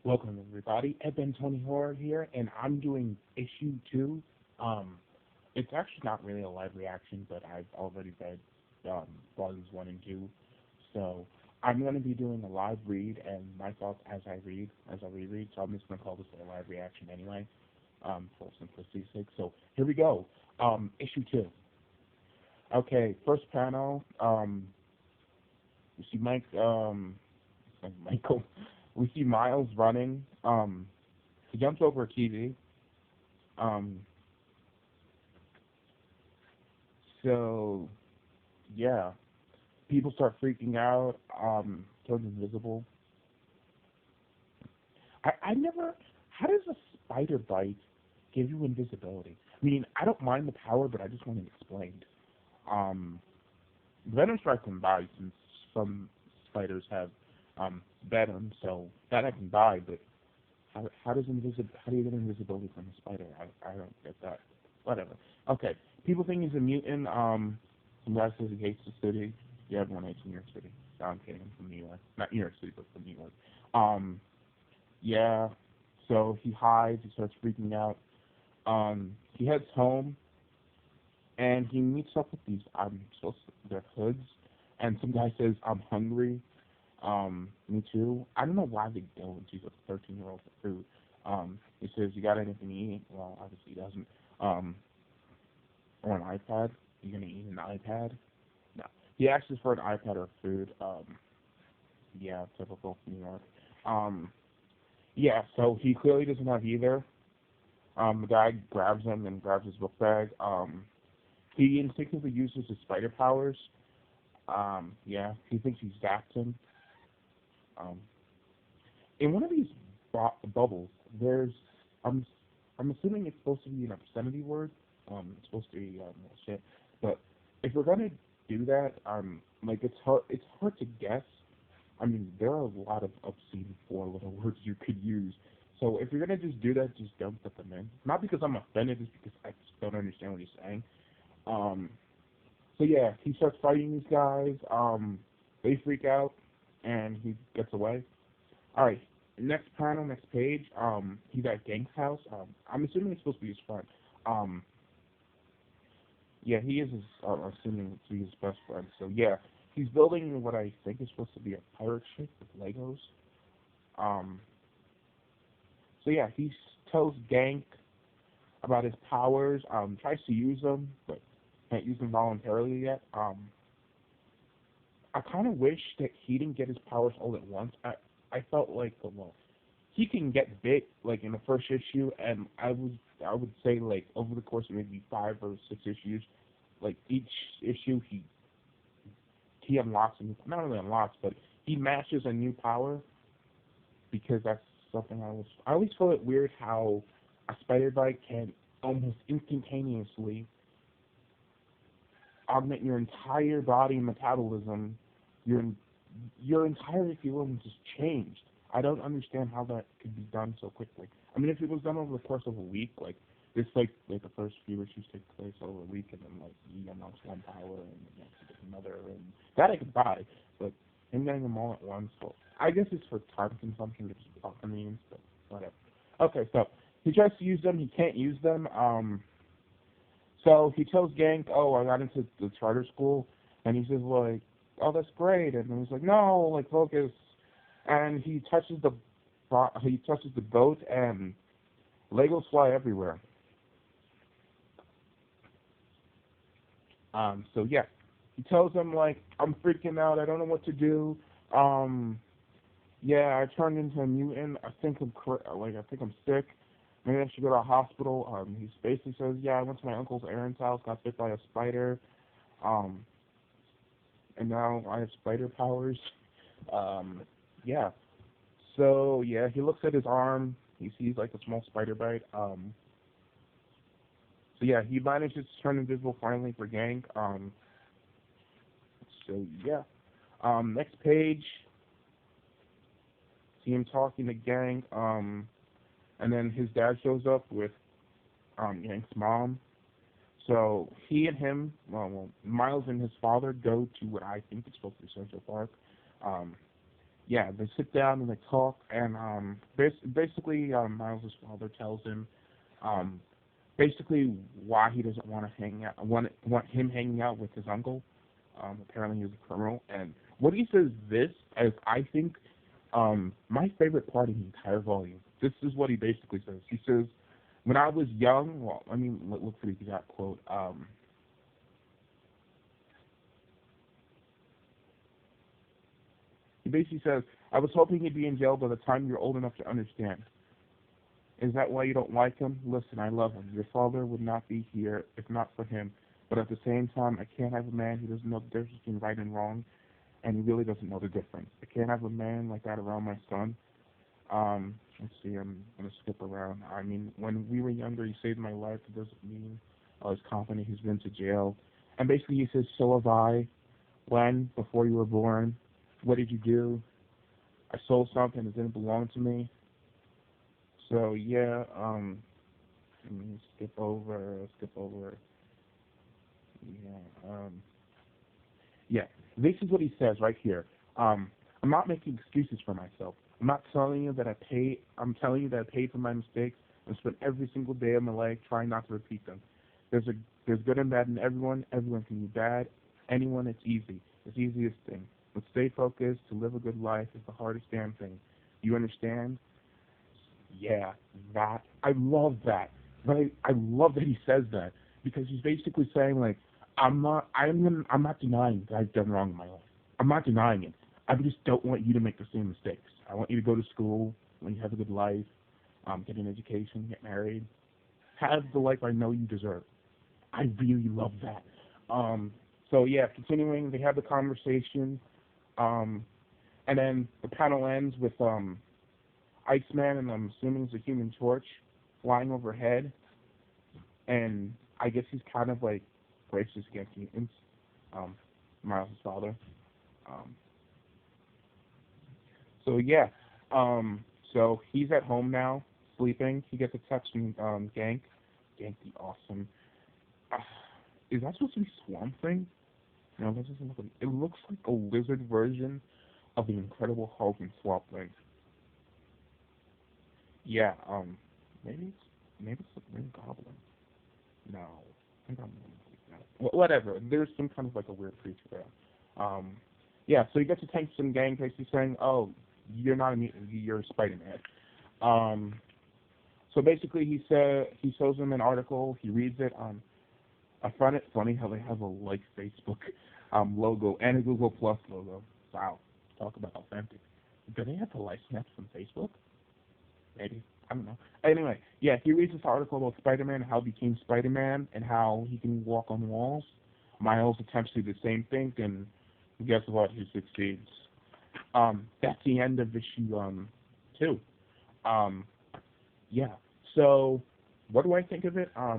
Welcome everybody. Eben Tony Horror here, and I'm doing issue 2. It's actually not really a live reaction, but I've already read volumes 1 and 2, so I'm going to be doing a live read and my thoughts as I reread. So I'm just going to call this a live reaction anyway, for simplicity's sake. So here we go. Issue 2. Okay, first panel. You see Michael. We see Miles running. He jumps over a TV. So yeah, people start freaking out. Turns invisible. I never. How does a spider bite give you invisibility? I mean, I don't mind the power, but I just want it explained. Um, Venom strike can buy since some spiders have venom, so that I can buy. But how do you get invisibility from a spider? I don't get that. Whatever. Okay. People think he's a mutant. Some guy says he hates the city. Yeah, everyone hates New York City. No, I'm kidding. I'm from New York. Not New York City, but from New York. Yeah. So he hides. He starts freaking out. He heads home, and he meets up with these. They're hoods, and some guy says, "I'm hungry." Me too. I don't know why they don't use a 13-year-old for food. He says, "You got anything to eat?" Well, obviously he doesn't. Or an iPad. You gonna eat an iPad? No. He asks for an iPad or food. Yeah, typical New York. Yeah, so he clearly doesn't have either. The guy grabs him and grabs his book bag. He instinctively uses his spider powers. Yeah, he thinks he zapped him. Um, in one of these bubbles, there's I'm I'm assuming it's supposed to be an obscenity word. It's supposed to be shit. But if we're gonna do that, like it's hard to guess. I mean, there are a lot of obscene four-letter words you could use. So if you're gonna just do that, just don't put them in. Not because I'm offended, just because I just don't understand what he's saying. Um, so yeah, he starts fighting these guys. They freak out, and he gets away. All right, next panel, next page. He's at Gank's house. I'm assuming it's supposed to be his friend. Um, yeah, he is his. Assuming to be his best friend. So yeah, he's building what I think is supposed to be a pirate ship with Legos. Um, so yeah, he tells Gank about his powers. Tries to use them, but can't use them voluntarily yet. I kind of wish that he didn't get his powers all at once. I felt like, well, he can get bit like in the first issue, and I would say like over the course of maybe 5 or 6 issues, like each issue he unlocks, and not really unlocks, but he masters a new power, because that's something I always feel it weird how a spider bite can almost instantaneously augment your entire body metabolism. Your entire equilibrium just changed. I don't understand how that could be done so quickly. I mean, if it was done over the course of a week, like this, like the first few issues take place over a week, and then like he unlocks one power and the next gets another, and that I could buy. But him getting them all at once, well, I guess it's for time consumption, which is often means, but whatever. Okay, so he tries to use them, he can't use them. So he tells Gank, "Oh, I got into the charter school," and he says like, "Oh, that's great," and then he's like, "No, like focus," and he touches the boat, and Legos fly everywhere. So yeah, he tells him like, "I'm freaking out. I don't know what to do. Um, yeah, I turned into a mutant. I think I'm sick. Maybe I should go to a hospital." He basically says, "Yeah, I went to my uncle's Aaron's house, got bit by a spider, um, and now I have spider powers." Um, yeah. So yeah, he looks at his arm. He sees like a small spider bite. So yeah, he manages to turn invisible finally for Gank. So yeah. Next page, see him talking to Gank. And then his dad shows up with Gank's mom. So he and him, Miles and his father go to what I think is supposed to be Central Park. Um, yeah, they sit down and they talk, and basically, Miles' father tells him, um, basically why he doesn't want to hang out, want him hanging out with his uncle. Apparently, he's a criminal, and what he says this is, I think, my favorite part of the entire volume. This is what he basically says. He says, "When I was young, well, I mean, look for the exact quote. He basically says, "I was hoping he'd be in jail by the time you're old enough to understand. Is that why you don't like him? Listen, I love him. Your father would not be here if not for him. But at the same time, I can't have a man who doesn't know the difference between right and wrong, and he really doesn't know the difference. I can't have a man like that around my son." Let's see, I'm gonna skip around. I mean, when we were younger, he saved my life. It doesn't mean he's confident he's been to jail. And basically, he says, "So have I. When? Before you were born. What did you do? I sold something that didn't belong to me." So yeah, let me skip over. Yeah, yeah. This is what he says right here. I'm not making excuses for myself. I'm not telling you that I pay. I'm telling you that I paid for my mistakes and spent every single day of my life trying not to repeat them. There's a there's good and bad in everyone. Everyone can be bad. Anyone, it's easy. It's the easiest thing. But stay focused. To live a good life is the hardest damn thing. You understand? Yeah, that I love that. But I love that he says that because he's basically saying like I'm not denying that I've done wrong in my life. I'm not denying it. I just don't want you to make the same mistakes. I want you to go to school, when you have a good life, get an education, get married, have the life I know you deserve. I really love that. So yeah, continuing, they have the conversation, um, and then the panel ends with Iceman, and I'm assuming it's a Human Torch, flying overhead, and I guess he's kind of like racist against mutants, um, Miles' father. Um, so yeah, so he's at home now, sleeping. He gets a text from Gank. Gank the Awesome. Uh, is that supposed to be Swamp Thing? No, that doesn't look like. It looks like a lizard version of the Incredible Hulk and Swamp Thing. Yeah, maybe it's the Green Goblin. No, I think I'm like that. Whatever. There's some kind of like a weird creature there. Um, yeah. So he gets a text from Gang basically saying, "Oh, you're not a mutant. You're Spider-Man." Um, so basically, he shows him an article. He reads it. I find it funny how they have a like Facebook logo and a Google Plus logo. Wow, talk about authentic. Do they have to license that from Facebook? Maybe. I don't know. Anyway, yeah, he reads this article about Spider-Man, how he became Spider-Man, and how he can walk on walls. Miles attempts to do the same thing, and guess what? He succeeds. That's the end of issue 2. Um, yeah. So, what do I think of it? I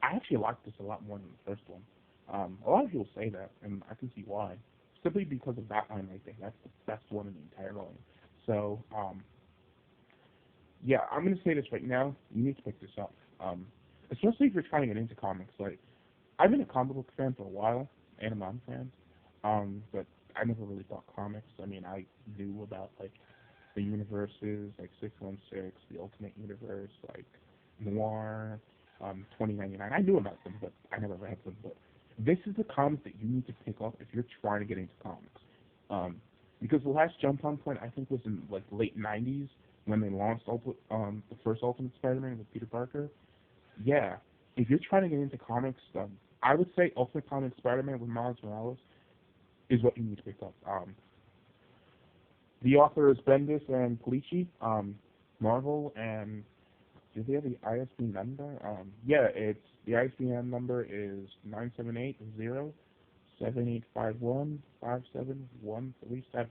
actually like this a lot more than the first one. A lot of people say that, and I can see why. Simply because of that line right there. That's the best one in the entire volume. So, yeah, I'm gonna say this right now. You need to pick this up, especially if you're trying to get into comics. Like, I've been a comic book fan for a while, and a mom fan, but I never really bought comics. I mean, I knew about like the universes, like 616, the Ultimate Universe, like Noir, 2099. I knew about them, but I never read them. But this is the comic that you need to pick up if you're trying to get into comics. Because the last jump on point I think was in like late '90s when they launched the first Ultimate Spider-Man with Peter Parker. Yeah, if you're trying to get into comics, I would say Ultimate Comics Spider-Man with Miles Morales is what you need to pick up. The author is Bendis and Pulici, Marvel, and do they have the ISBN number? Yeah, it's the ISBN number is 978-0-7851-57137.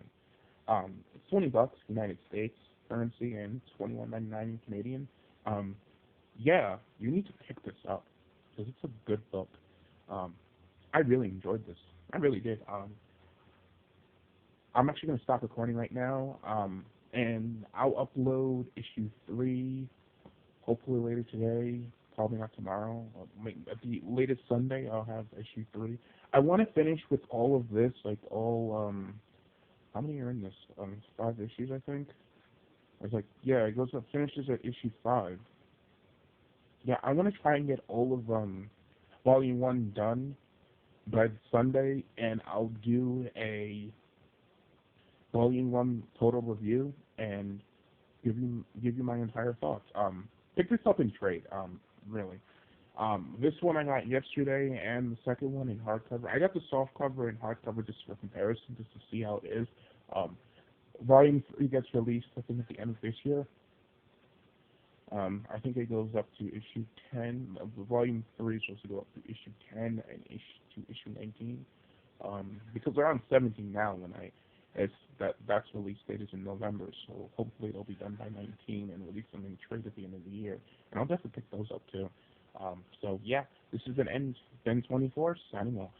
It's $20 United States currency and 21.99 Canadian. Um, yeah, you need to pick this up because it's a good book. Um, I really enjoyed this. I really did. I'm actually going to stop recording right now, and I'll upload issue 3 hopefully later today, probably not tomorrow. At the latest Sunday, I'll have issue 3. I want to finish with all of this, like all how many are in this? 5 issues, I think. It's like, yeah, it goes up, finishes at issue 5. Yeah, I want to try and get all of volume 1 done by Sunday, and I'll do a volume 1 total review and give you my entire thoughts. Pick this up in trade. Really. This one I got yesterday, and the second one in hardcover. I got the soft cover and hardcover just for comparison, just to see how it is. Volume 3 gets released, I think, at the end of this year. I think it goes up to issue 10. Volume 3 is supposed to go up to issue 10 and issue 19. Because they're on 17 now, that's release date is in November, so hopefully they'll be done by 19 and release them in trade at the end of the year. And I'll definitely pick those up too. So yeah, this has been Ben 24 signing off.